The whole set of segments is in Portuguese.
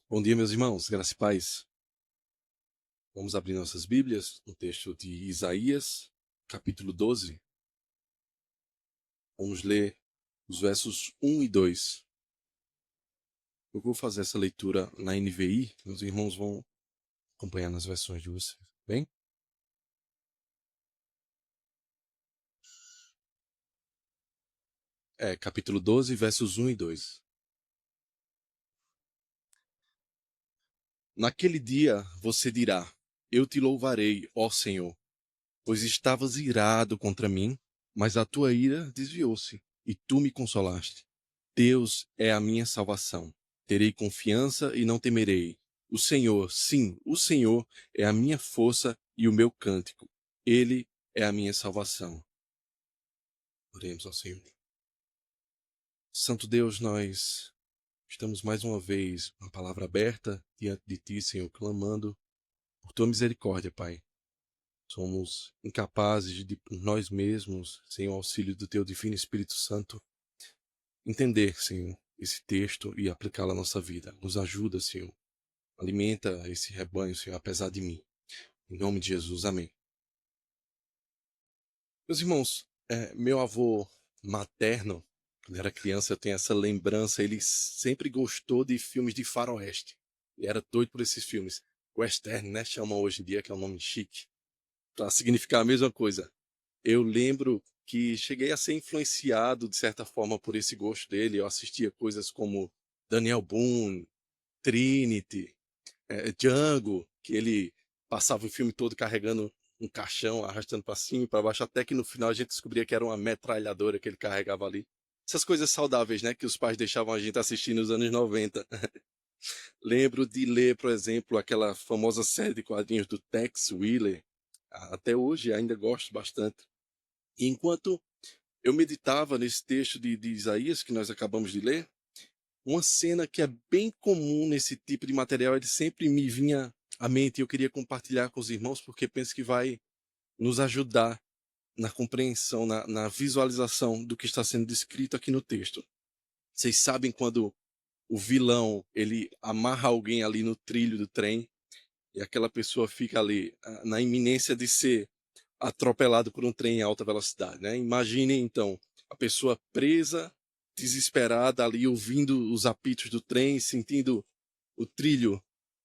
Bom dia, meus irmãos, graça e paz. Vamos abrir nossas Bíblias no texto de Isaías, capítulo 12. Vamos ler os versos 1 e 2. Eu vou fazer essa leitura na NVI, meus irmãos vão acompanhar nas versões de vocês, bem? Capítulo 12, versos 1 e 2. Naquele dia você dirá: Eu te louvarei, ó Senhor, pois estavas irado contra mim, mas a tua ira desviou-se, e tu me consolaste. Deus é a minha salvação. Terei confiança e não temerei. O Senhor, sim, o Senhor é a minha força e o meu cântico. Ele é a minha salvação. Oremos ao Senhor. Santo Deus, nós estamos mais uma vez com a palavra aberta diante de Ti, Senhor, clamando por Tua misericórdia, Pai. Somos incapazes de, por nós mesmos, sem o auxílio do Teu Divino Espírito Santo, entender, Senhor, esse texto e aplicá-lo à nossa vida. Nos ajuda, Senhor. Alimenta esse rebanho, Senhor, apesar de mim. Em nome de Jesus, amém. Meus irmãos, meu avô materno, quando era criança, eu tenho essa lembrança, ele sempre gostou de filmes de faroeste. Ele era doido por esses filmes. Western, né? Chamam hoje em dia, que é um nome chique, para significar a mesma coisa. Eu lembro que cheguei a ser influenciado, de certa forma, por esse gosto dele. Eu assistia coisas como Daniel Boone, Trinity, Django, que ele passava o filme todo carregando um caixão, arrastando para cima e para baixo, até que no final a gente descobria que era uma metralhadora que ele carregava ali. Essas coisas saudáveis, né, que os pais deixavam a gente assistir nos anos 90. Lembro de ler, por exemplo, aquela famosa série de quadrinhos do Tex Willer. Até hoje ainda gosto bastante. E enquanto eu meditava nesse texto de Isaías que nós acabamos de ler, uma cena que é bem comum nesse tipo de material, ele sempre me vinha à mente e eu queria compartilhar com os irmãos porque penso que vai nos ajudar na compreensão, na visualização do que está sendo descrito aqui no texto. Vocês sabem quando o vilão ele amarra alguém ali no trilho do trem e aquela pessoa fica ali na iminência de ser atropelado por um trem em alta velocidade, né? Imaginem então a pessoa presa, desesperada ali ouvindo os apitos do trem, sentindo o trilho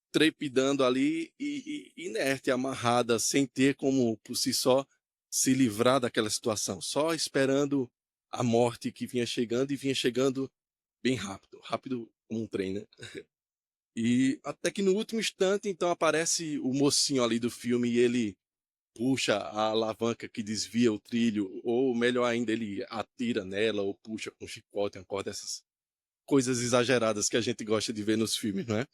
trepidando ali e inerte, amarrada, sem ter como por si só se livrar daquela situação, só esperando a morte que vinha chegando e vinha chegando bem rápido, rápido como um trem, né? E até que no último instante, então aparece o mocinho ali do filme e ele puxa a alavanca que desvia o trilho, ou melhor ainda, ele atira nela ou puxa com chicote, uma corda, essas coisas exageradas que a gente gosta de ver nos filmes, não é?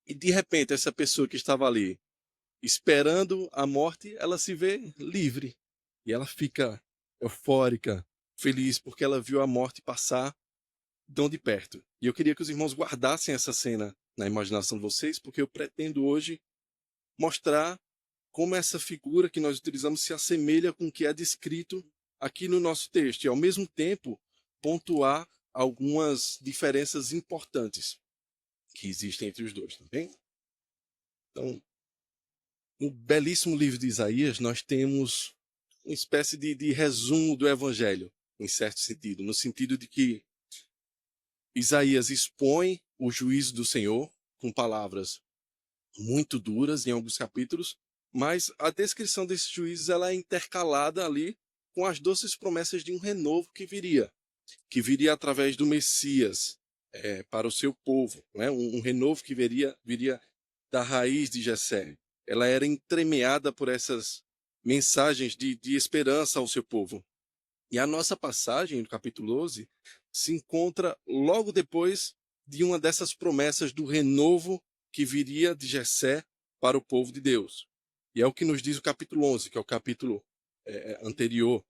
E de repente, essa pessoa que estava ali esperando a morte, ela se vê livre. E ela fica eufórica, feliz, porque ela viu a morte passar tão de perto. E eu queria que os irmãos guardassem essa cena na imaginação de vocês, porque eu pretendo hoje mostrar como essa figura que nós utilizamos se assemelha com o que é descrito aqui no nosso texto. E, ao mesmo tempo, pontuar algumas diferenças importantes que existem entre os dois, tá bem? Então, no belíssimo livro de Isaías, nós temos uma espécie de resumo do Evangelho, em certo sentido, no sentido de que Isaías expõe o juízo do Senhor com palavras muito duras em alguns capítulos, mas a descrição desses juízos ela é intercalada ali com as doces promessas de um renovo que viria através do Messias para o seu povo, né? Um renovo que viria da raiz de Jessé. Ela era entremeada por essas mensagens de esperança ao seu povo. E a nossa passagem, no capítulo 12, se encontra logo depois de uma dessas promessas do renovo que viria de Jessé para o povo de Deus. E é o que nos diz o capítulo 11, que é o capítulo anterior.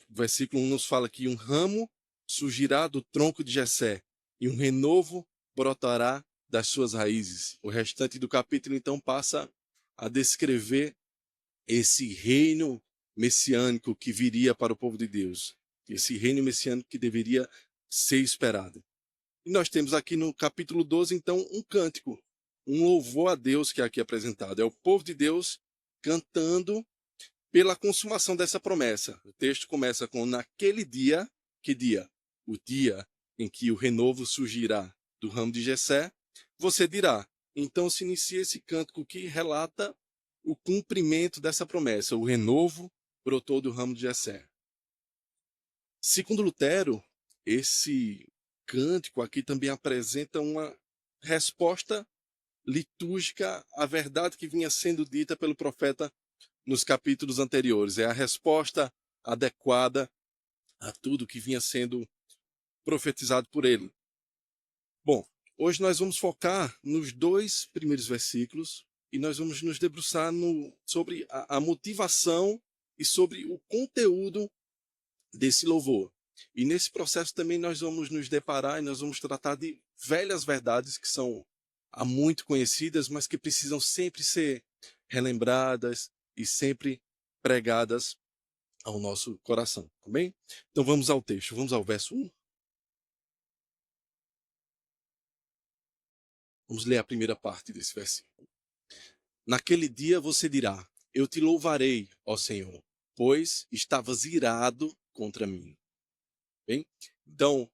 O versículo 1 nos fala que um ramo surgirá do tronco de Jessé e um renovo brotará das suas raízes. O restante do capítulo, então, passa a descrever esse reino messiânico que viria para o povo de Deus. Esse reino messiânico que deveria ser esperado. E nós temos aqui no capítulo 12, então, um cântico. um louvor a Deus que é aqui apresentado. É o povo de Deus cantando pela consumação dessa promessa. O texto começa com naquele dia, que dia? O dia em que o renovo surgirá do ramo de Jessé, você dirá. Então se inicia esse cântico que relata o cumprimento dessa promessa. O renovo brotou do ramo de Jessé. Segundo Lutero, esse cântico aqui também apresenta uma resposta litúrgica à verdade que vinha sendo dita pelo profeta nos capítulos anteriores. É a resposta adequada a tudo que vinha sendo profetizado por ele. Bom, hoje nós vamos focar nos 2 primeiros versículos e nós vamos nos debruçar sobre a motivação e sobre o conteúdo desse louvor. E nesse processo também nós vamos nos deparar e nós vamos tratar de velhas verdades que são há muito conhecidas, mas que precisam sempre ser relembradas e sempre pregadas ao nosso coração, tá bem? Então vamos ao texto, vamos ao verso 1. Vamos ler a primeira parte desse versículo. Naquele dia você dirá, eu te louvarei, ó Senhor, pois estavas irado contra mim. Bem? Então,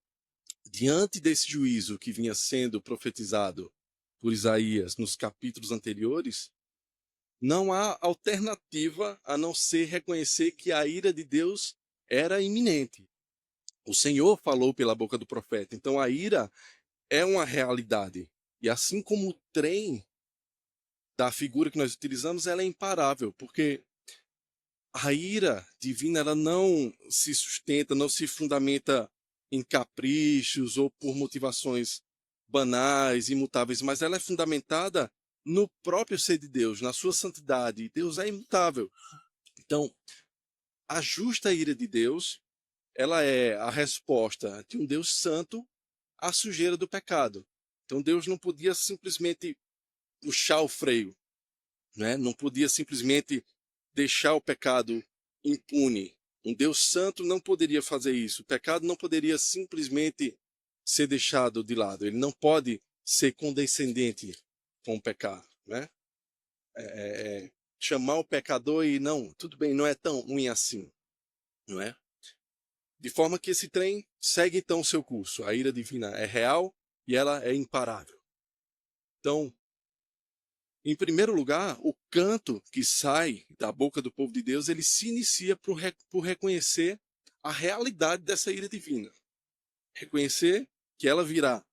diante desse juízo que vinha sendo profetizado por Isaías nos capítulos anteriores, não há alternativa a não ser reconhecer que a ira de Deus era iminente. O Senhor falou pela boca do profeta, então a ira é uma realidade. E assim como o trem da figura que nós utilizamos, ela é imparável, porque a ira divina ela não se sustenta, não se fundamenta em caprichos ou por motivações banais, imutáveis, mas ela é fundamentada no próprio ser de Deus, na sua santidade. Deus é imutável. Então, a justa ira de Deus, ela é a resposta de um Deus santo à sujeira do pecado. Então, Deus não podia simplesmente puxar o freio, né? Não podia simplesmente deixar o pecado impune. Um Deus santo não poderia fazer isso. O pecado não poderia simplesmente ser deixado de lado. Ele não pode ser condescendente com o pecado, né? Chamar o pecador e não, tudo bem, não é tão ruim assim, não é? De forma que esse trem segue então o seu curso. A ira divina é real e ela é imparável. Então, em primeiro lugar, o canto que sai da boca do povo de Deus, ele se inicia por reconhecer a realidade dessa ira divina. Reconhecer que ela virá.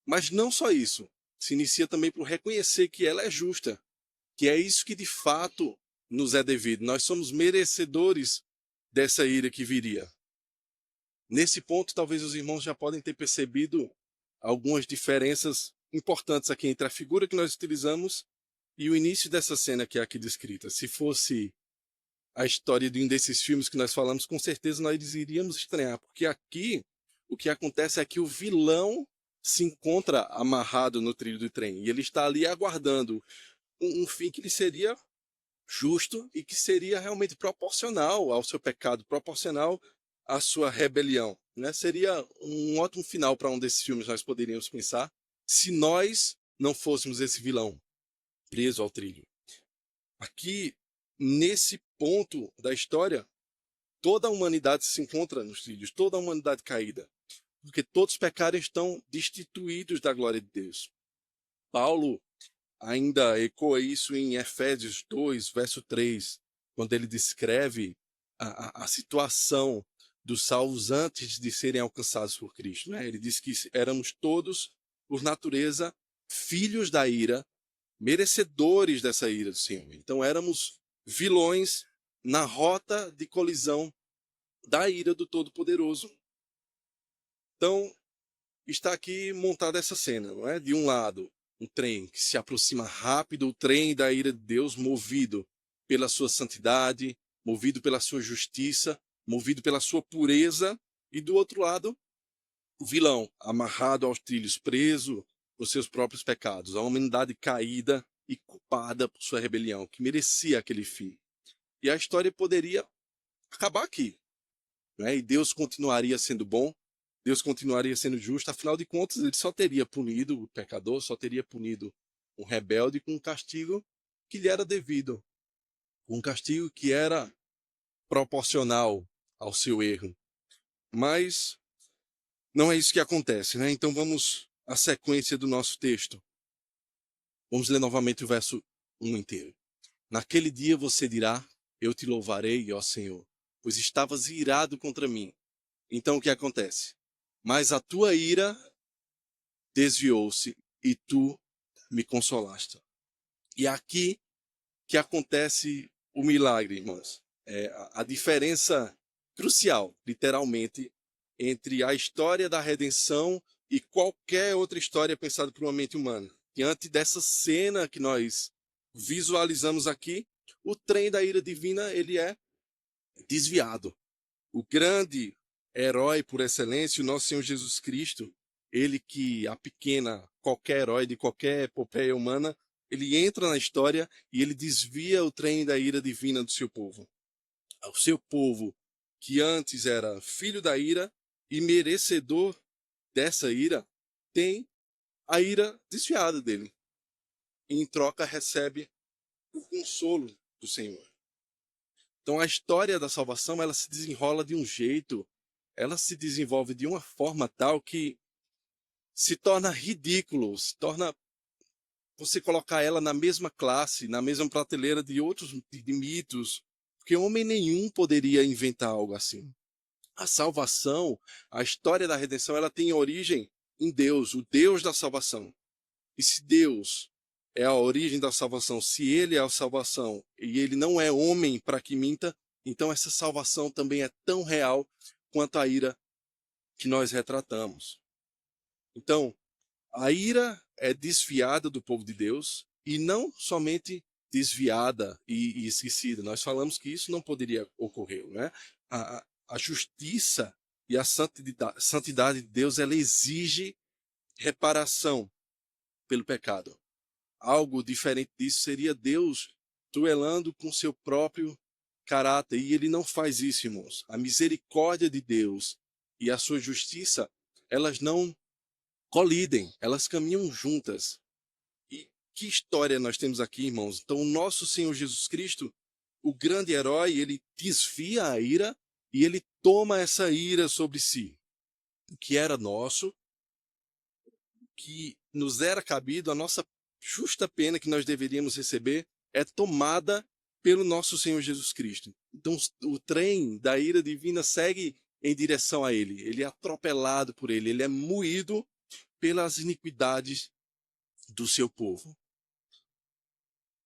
Mas não só isso. Se inicia também por reconhecer que ela é justa. Que é isso que de fato nos é devido. Nós somos merecedores dessa ira que viria. Nesse ponto, talvez os irmãos já podem ter percebido algumas diferenças importantes aqui entre a figura que nós utilizamos e o início dessa cena que é aqui descrita. Se fosse a história de um desses filmes que nós falamos, com certeza nós iríamos estranhar, porque aqui o que acontece é que o vilão se encontra amarrado no trilho do trem e ele está ali aguardando um fim que lhe seria justo e que seria realmente proporcional ao seu pecado, proporcional à sua rebelião, né? Seria um ótimo final para um desses filmes nós poderíamos pensar se nós não fôssemos esse vilão preso ao trilho. Aqui, nesse ponto da história, toda a humanidade se encontra nos trilhos, toda a humanidade caída, porque todos pecaram e estão destituídos da glória de Deus. Paulo ainda ecoa isso em Efésios 2, verso 3, quando ele descreve a situação dos salvos antes de serem alcançados por Cristo, né? Ele diz que éramos todos, por natureza, filhos da ira, merecedores dessa ira do Senhor. Então éramos vilões na rota de colisão da ira do Todo-Poderoso. Então está aqui montada essa cena, não é? De um lado, um trem que se aproxima rápido, o trem da ira de Deus, movido pela sua santidade, movido pela sua justiça, movido pela sua pureza, e do outro lado, o vilão, amarrado aos trilhos, preso por seus próprios pecados, a humanidade caída e culpada por sua rebelião, que merecia aquele fim. E a história poderia acabar aqui, né? E Deus continuaria sendo bom, Deus continuaria sendo justo, afinal de contas, ele só teria punido o pecador, só teria punido o rebelde com um castigo que lhe era devido, um castigo que era proporcional ao seu erro. Mas não é isso que acontece, né? Então vamos à sequência do nosso texto. Vamos ler novamente o verso 1 inteiro. Naquele dia você dirá: eu te louvarei, ó Senhor, pois estavas irado contra mim. Então o que acontece? Mas a tua ira desviou-se e tu me consolaste. E aqui que acontece o milagre, irmãos. É a diferença crucial, literalmente, entre a história da redenção e qualquer outra história pensada por uma mente humana. Diante dessa cena que nós visualizamos aqui, o trem da ira divina ele é desviado. O grande herói por excelência, o nosso Senhor Jesus Cristo, ele que a pequena qualquer herói de qualquer epopeia humana, ele entra na história e ele desvia o trem da ira divina do seu povo. O seu povo, que antes era filho da ira e merecedor dessa ira, tem a ira desviada dele. E em troca recebe o consolo do Senhor. Então a história da salvação, ela se desenrola de um jeito, ela se desenvolve de uma forma tal que se torna ridículo, se torna você colocar ela na mesma classe, na mesma prateleira de outros de mitos, porque homem nenhum poderia inventar algo assim. A salvação, a história da redenção, ela tem origem em Deus, o Deus da salvação. E se Deus é a origem da salvação, se ele é a salvação e ele não é homem para que minta, então essa salvação também é tão real quanto a ira que nós retratamos. Então, a ira é desviada do povo de Deus e não somente desviada e esquecida. Nós falamos que isso não poderia ocorrer, né? A justiça e a santidade de Deus, ela exige reparação pelo pecado. Algo diferente disso seria Deus duelando com seu próprio caráter. E ele não faz isso, irmãos. A misericórdia de Deus e a sua justiça, elas não colidem, elas caminham juntas. E que história nós temos aqui, irmãos? Então, o nosso Senhor Jesus Cristo, o grande herói, ele desvia a ira e ele toma essa ira sobre si. O que era nosso, que nos era cabido, a nossa justa pena que nós deveríamos receber, é tomada pelo nosso Senhor Jesus Cristo. Então, o trem da ira divina segue em direção a ele. Ele é atropelado por ele, ele é moído pelas iniquidades do seu povo.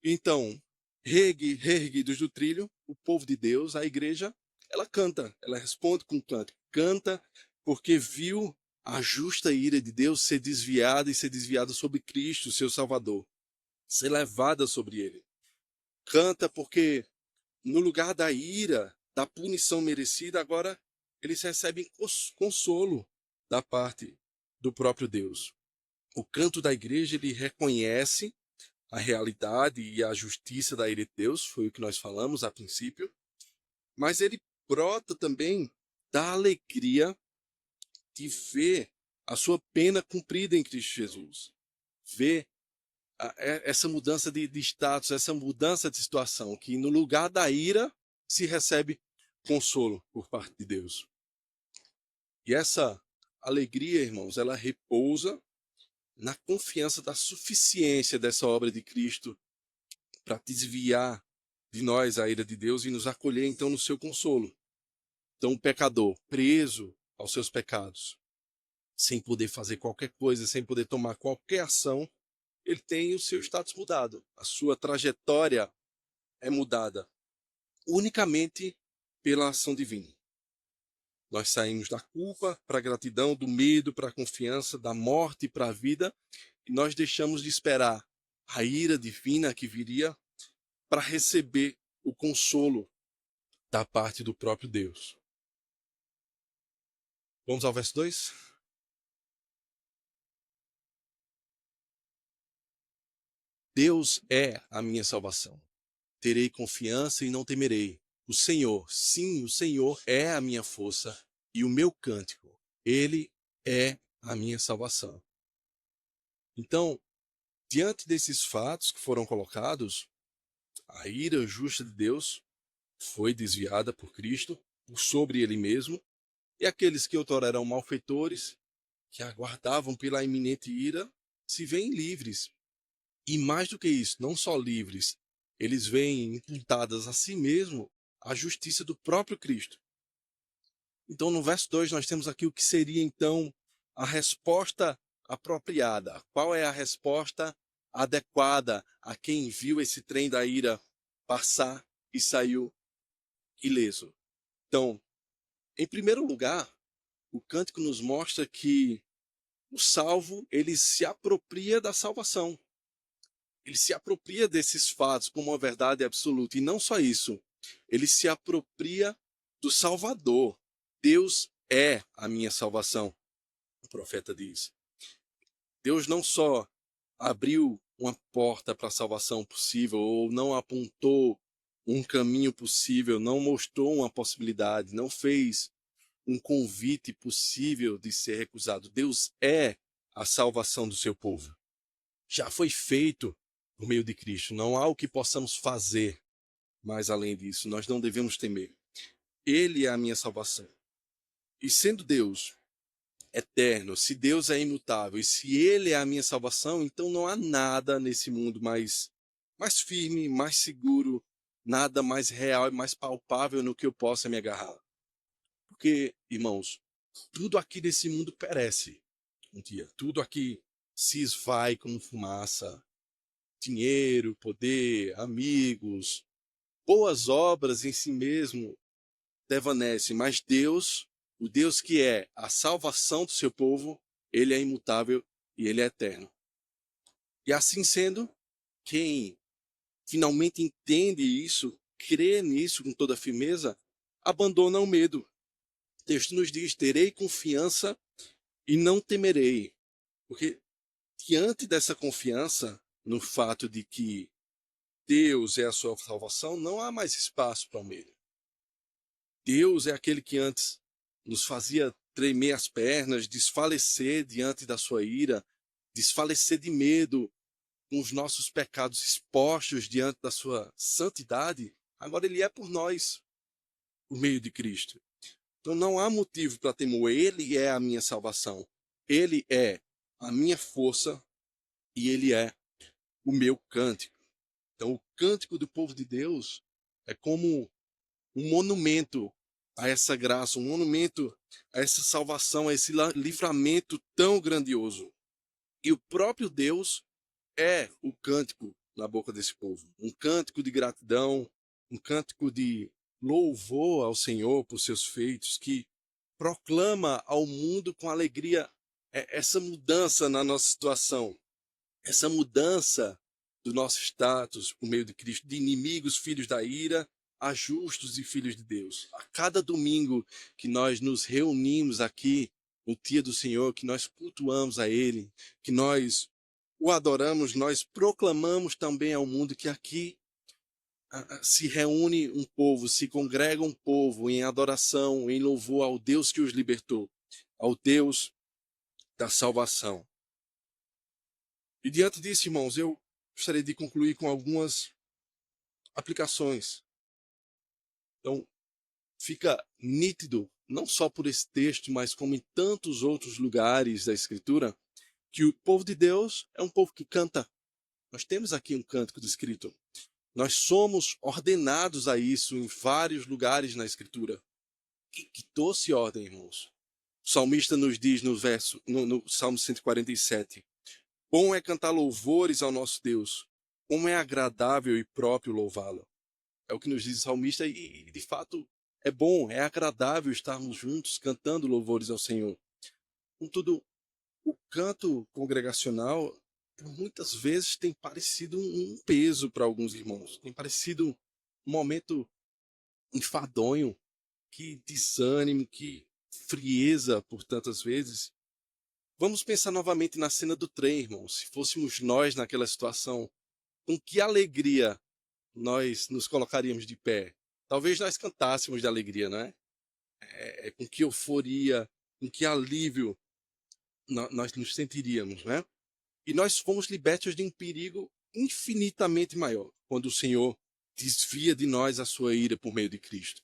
Então, reerguidos do trilho, o povo de Deus, a igreja, ela canta, ela responde com canto. Canta porque viu a justa ira de Deus ser desviada e ser desviada sobre Cristo, seu Salvador, ser levada sobre ele. Canta porque no lugar da ira, da punição merecida, agora eles recebem consolo da parte do próprio Deus. O canto da igreja, ele reconhece a realidade e a justiça da ira de Deus, foi o que nós falamos a princípio, mas ele brota também da alegria de ver a sua pena cumprida em Cristo Jesus. Ver essa mudança de status, essa mudança de situação, que no lugar da ira se recebe consolo por parte de Deus. E essa alegria, irmãos, ela repousa na confiança da suficiência dessa obra de Cristo para desviar de nós a ira de Deus e nos acolher então no seu consolo. Então o pecador preso aos seus pecados, sem poder fazer qualquer coisa, sem poder tomar qualquer ação, ele tem o seu status mudado. A sua trajetória é mudada unicamente pela ação divina. Nós saímos da culpa para a gratidão, do medo para a confiança, da morte para a vida, e nós deixamos de esperar a ira divina que viria para receber o consolo da parte do próprio Deus. Vamos ao verso 2? Deus é a minha salvação. Terei confiança e não temerei. O Senhor, sim, o Senhor é a minha força e o meu cântico. Ele é a minha salvação. Então, diante desses fatos que foram colocados, a ira justa de Deus foi desviada por Cristo, por sobre ele mesmo, e aqueles que outrora eram malfeitores, que aguardavam pela iminente ira, se veem livres. E mais do que isso, não só livres, eles veem imputadas a si mesmo a justiça do próprio Cristo. Então, no verso 2, nós temos aqui o que seria, então, a resposta apropriada. Qual é a resposta adequada a quem viu esse trem da ira passar e saiu ileso? Então, em primeiro lugar, o cântico nos mostra que o salvo, ele se apropria da salvação. Ele se apropria desses fatos como uma verdade absoluta. E não só isso, ele se apropria do Salvador. Deus é a minha salvação, o profeta diz. Deus não só abriu uma porta para a salvação possível, ou não apontou um caminho possível, não mostrou uma possibilidade, não fez um convite possível de ser recusado. Deus é a salvação do seu povo. Já foi feito por meio de Cristo. Não há o que possamos fazer mais além disso. Nós não devemos temer. Ele é a minha salvação. E sendo Deus eterno, se Deus é imutável e se Ele é a minha salvação, então não há nada nesse mundo mais firme, mais seguro, nada mais real e mais palpável no que eu possa me agarrar. Porque, irmãos, tudo aqui desse mundo perece um dia. Tudo aqui se esvai como fumaça. Dinheiro, poder, amigos, boas obras em si mesmo devanecem, mas Deus, o Deus que é a salvação do seu povo, ele é imutável e ele é eterno. E assim sendo, quem finalmente entende isso, crê nisso com toda firmeza, abandona o medo. O texto nos diz: terei confiança e não temerei. Porque diante dessa confiança, no fato de que Deus é a sua salvação, não há mais espaço para o medo. Deus é aquele que antes nos fazia tremer as pernas, desfalecer diante da sua ira, desfalecer de medo com os nossos pecados expostos diante da sua santidade. Agora ele é por nós, por meio de Cristo. Então não há motivo para temor. Ele é a minha salvação. Ele é a minha força e ele é o meu cântico. Então o cântico do povo de Deus é como um monumento a essa graça, um monumento a essa salvação, a esse livramento tão grandioso. E o próprio Deus é o cântico na boca desse povo. Um cântico de gratidão, um cântico de louvor ao Senhor por seus feitos, que proclama ao mundo com alegria essa mudança na nossa situação, essa mudança do nosso status por meio de Cristo, de inimigos, filhos da ira, a justos e filhos de Deus. A cada domingo que nós nos reunimos aqui no dia do Senhor, que nós cultuamos a Ele, que nós o adoramos, nós proclamamos também ao mundo que aqui se reúne um povo, se congrega um povo em adoração, em louvor ao Deus que os libertou, ao Deus da salvação. E diante disso, irmãos, eu gostaria de concluir com algumas aplicações. Então, fica nítido, não só por esse texto, mas como em tantos outros lugares da Escritura, que o povo de Deus é um povo que canta. Nós temos aqui um cântico descrito. Nós somos ordenados a isso em vários lugares na Escritura. Que doce ordem, irmãos. O salmista nos diz no Salmo 147, bom é cantar louvores ao nosso Deus, como é agradável e próprio louvá-lo. É o que nos diz o salmista e, de fato, é bom, é agradável estarmos juntos cantando louvores ao Senhor. Contudo, o canto congregacional muitas vezes tem parecido um peso para alguns irmãos, tem parecido um momento enfadonho, que desânimo, que frieza por tantas vezes. Vamos pensar novamente na cena do trem, irmãos. Se fôssemos nós naquela situação, com que alegria nós nos colocaríamos de pé? Talvez nós cantássemos de alegria, não é? Com que euforia, em que alívio nós nos sentiríamos, né? E nós fomos libertos de um perigo infinitamente maior quando o Senhor desvia de nós a sua ira por meio de Cristo.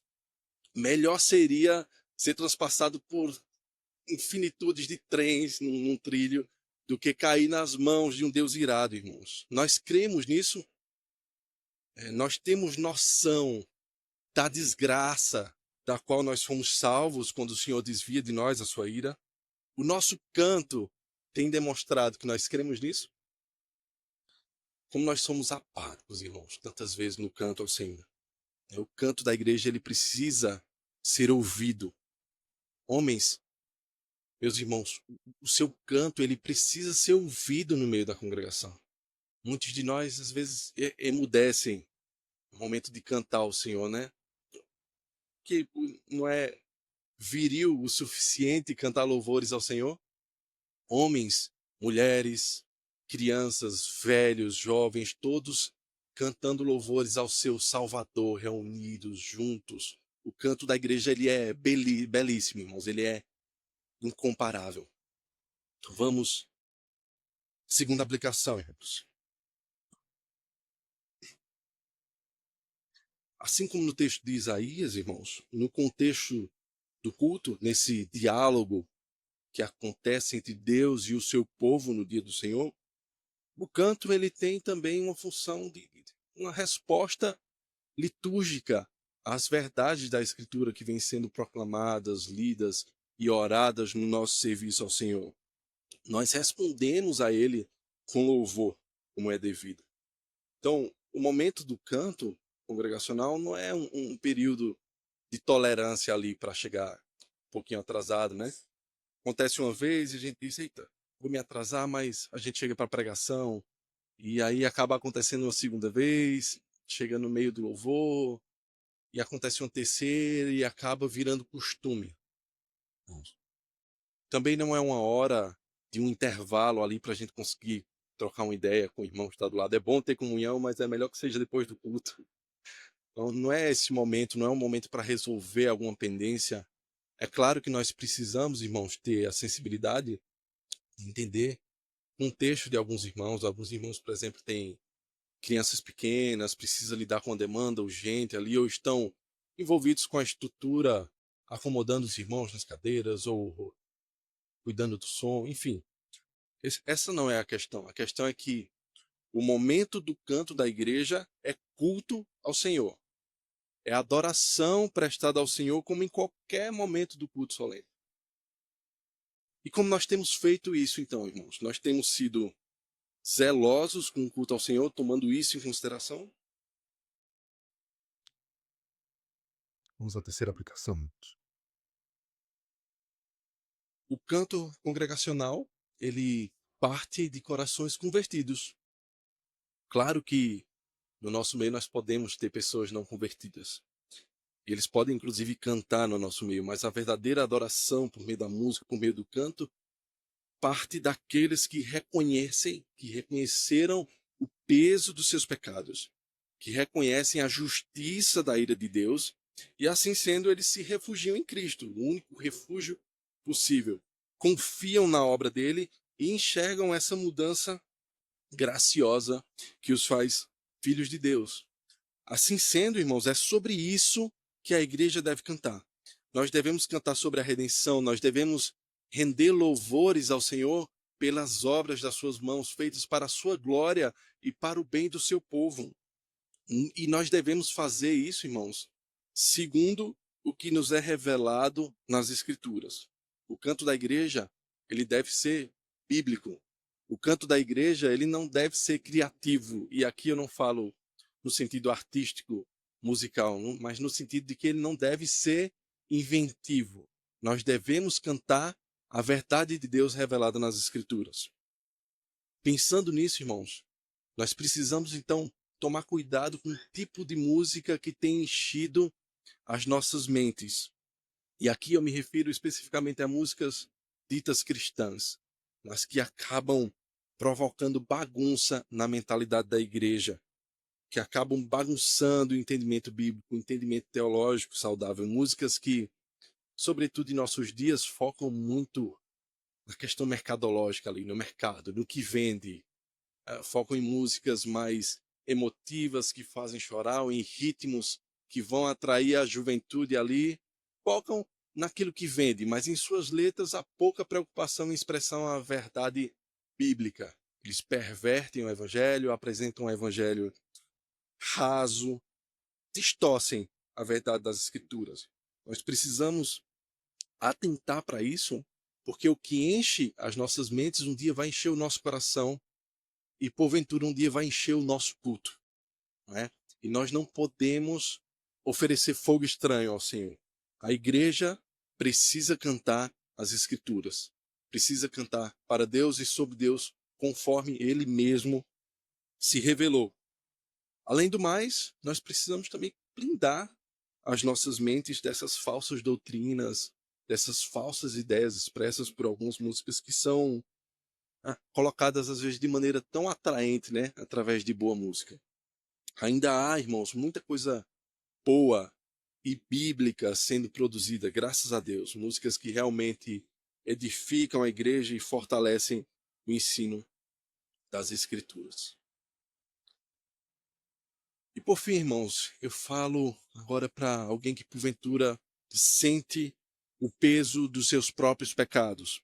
Melhor seria ser transpassado por infinitudes de trens num trilho do que cair nas mãos de um Deus irado, irmãos. Nós cremos nisso, nós temos noção da desgraça da qual nós fomos salvos quando o Senhor desvia de nós a sua ira. O nosso canto tem demonstrado que nós cremos nisso. Como nós somos apáticos, irmãos, tantas vezes no canto ao Senhor. O canto da igreja, ele precisa ser ouvido. Homens, meus irmãos, o seu canto, ele precisa ser ouvido no meio da congregação. Muitos de nós, às vezes, emudecem no momento de cantar ao Senhor, né? Que não é viril o suficiente cantar louvores ao Senhor? Homens, mulheres, crianças, velhos, jovens, todos cantando louvores ao seu Salvador, reunidos, juntos. O canto da igreja, ele é belíssimo, irmãos, ele é incomparável. Vamos, segunda aplicação, irmãos. Assim como no texto de Isaías, irmãos, no contexto do culto, nesse diálogo que acontece entre Deus e o seu povo no dia do Senhor, o canto ele tem também uma função de uma resposta litúrgica às verdades da Escritura que vêm sendo proclamadas, lidas e oradas no nosso serviço ao Senhor. Nós respondemos a Ele com louvor, como é devido. Então, o momento do canto congregacional não é um período de tolerância ali para chegar um pouquinho atrasado, né? Acontece uma vez e a gente diz, eita, vou me atrasar, mas a gente chega para a pregação e aí acaba acontecendo uma segunda vez, chega no meio do louvor e acontece uma terceira e acaba virando costume. Também não é uma hora de um intervalo ali para a gente conseguir trocar uma ideia com o irmão que está do lado. É bom ter comunhão, mas é melhor que seja depois do culto. Então, não é esse momento, não é um momento para resolver alguma pendência. É claro que nós precisamos, irmãos, ter a sensibilidade de entender o contexto de alguns irmãos. Alguns irmãos, por exemplo, têm crianças pequenas, precisam lidar com uma demanda urgente ali, ou estão envolvidos com a estrutura, acomodando os irmãos nas cadeiras, ou cuidando do som, enfim. Essa não é a questão. A questão é que o momento do canto da igreja é culto ao Senhor. É adoração prestada ao Senhor como em qualquer momento do culto solene. E como nós temos feito isso, então, irmãos? Nós temos sido zelosos com o culto ao Senhor, tomando isso em consideração? Vamos à terceira aplicação. O canto congregacional, ele parte de corações convertidos. Claro que no nosso meio nós podemos ter pessoas não convertidas. Eles podem, inclusive, cantar no nosso meio, mas a verdadeira adoração por meio da música, por meio do canto, parte daqueles que reconhecem, que reconheceram o peso dos seus pecados, que reconhecem a justiça da ira de Deus, e assim sendo, eles se refugiam em Cristo, o único refúgio possível. Confiam na obra dele e enxergam essa mudança graciosa que os faz filhos de Deus. Assim sendo, irmãos, é sobre isso que a igreja deve cantar. Nós devemos cantar sobre a redenção, nós devemos render louvores ao Senhor pelas obras das suas mãos, feitas para a sua glória e para o bem do seu povo. E nós devemos fazer isso, irmãos, segundo o que nos é revelado nas Escrituras. O canto da igreja, ele deve ser bíblico. O canto da igreja, ele não deve ser criativo. E aqui eu não falo no sentido artístico, musical, mas no sentido de que ele não deve ser inventivo. Nós devemos cantar a verdade de Deus revelada nas Escrituras. Pensando nisso, irmãos, nós precisamos então tomar cuidado com o tipo de música que tem enchido as nossas mentes. E aqui eu me refiro especificamente a músicas ditas cristãs, mas que acabam provocando bagunça na mentalidade da igreja, que acabam bagunçando o entendimento bíblico, o entendimento teológico saudável, músicas que sobretudo em nossos dias, focam muito na questão mercadológica ali, no mercado, no que vende. Focam em músicas mais emotivas que fazem chorar, ou em ritmos que vão atrair a juventude ali. Focam naquilo que vende, mas em suas letras há pouca preocupação em expressar a verdade bíblica. Eles pervertem o evangelho, apresentam um evangelho raso, distorcem a verdade das escrituras. Nós precisamos atentar para isso, porque o que enche as nossas mentes um dia vai encher o nosso coração e porventura um dia vai encher o nosso culto, não é? E nós não podemos oferecer fogo estranho ao Senhor. A igreja precisa cantar as escrituras, precisa cantar para Deus e sobre Deus, conforme Ele mesmo se revelou. Além do mais, nós precisamos também blindar as nossas mentes dessas falsas doutrinas, dessas falsas ideias expressas por algumas músicas que são colocadas às vezes de maneira tão atraente, né, através de boa música. Ainda há, irmãos, muita coisa boa e bíblica sendo produzida, graças a Deus, músicas que realmente edificam a igreja e fortalecem o ensino das Escrituras. E por fim, irmãos, eu falo agora para alguém que porventura sente o peso dos seus próprios pecados,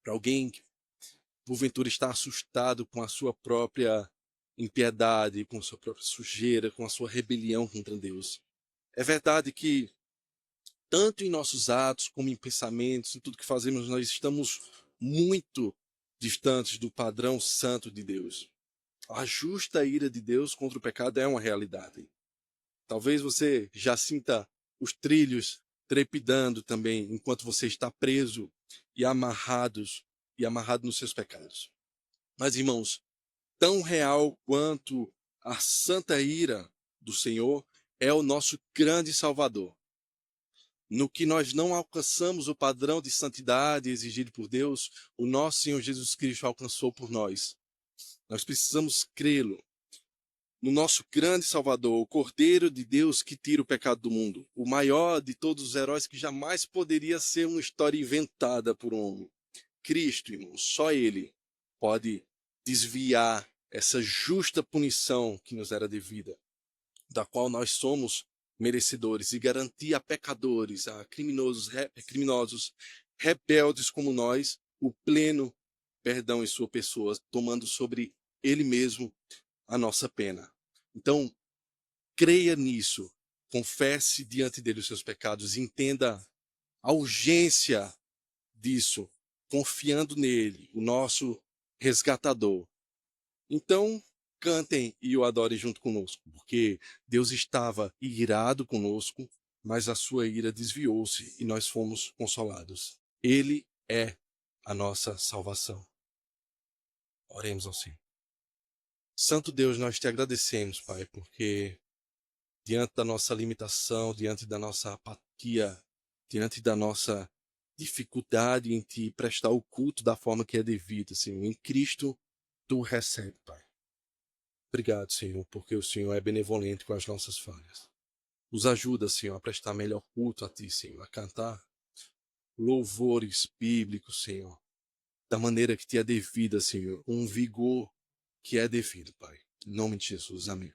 para alguém que porventura está assustado com a sua própria impiedade, com a sua própria sujeira, com a sua rebelião contra Deus. É verdade que tanto em nossos atos como em pensamentos, em tudo que fazemos, nós estamos muito distantes do padrão santo de Deus. A justa ira de Deus contra o pecado é uma realidade. Talvez você já sinta os trilhos trepidando também, enquanto você está preso e amarrado nos seus pecados. Mas, irmãos, tão real quanto a santa ira do Senhor é o nosso grande Salvador. No que nós não alcançamos o padrão de santidade exigido por Deus, o nosso Senhor Jesus Cristo alcançou por nós. Nós precisamos crê-lo. No nosso grande Salvador, o Cordeiro de Deus que tira o pecado do mundo, o maior de todos os heróis que jamais poderia ser uma história inventada por um homem. Cristo, irmão, só Ele pode desviar essa justa punição que nos era devida, da qual nós somos merecedores, e garantir a pecadores, a criminosos rebeldes como nós, o pleno perdão em sua pessoa, tomando sobre Ele mesmo a nossa pena. Então, creia nisso, confesse diante dele os seus pecados, entenda a urgência disso, confiando nele, o nosso resgatador. Então, cantem e o adorem junto conosco, porque Deus estava irado conosco, mas a sua ira desviou-se e nós fomos consolados. Ele é a nossa salvação. Oremos ao Senhor. Santo Deus, nós te agradecemos, Pai, porque diante da nossa limitação, diante da nossa apatia, diante da nossa dificuldade em te prestar o culto da forma que é devida, Senhor, em Cristo tu recebe, Pai. Obrigado, Senhor, porque o Senhor é benevolente com as nossas falhas. Nos ajuda, Senhor, a prestar melhor culto a Ti, Senhor, a cantar louvores bíblicos, Senhor, da maneira que Te é devida, Senhor, com um vigor que é devido, Pai. Em nome de Jesus, amém.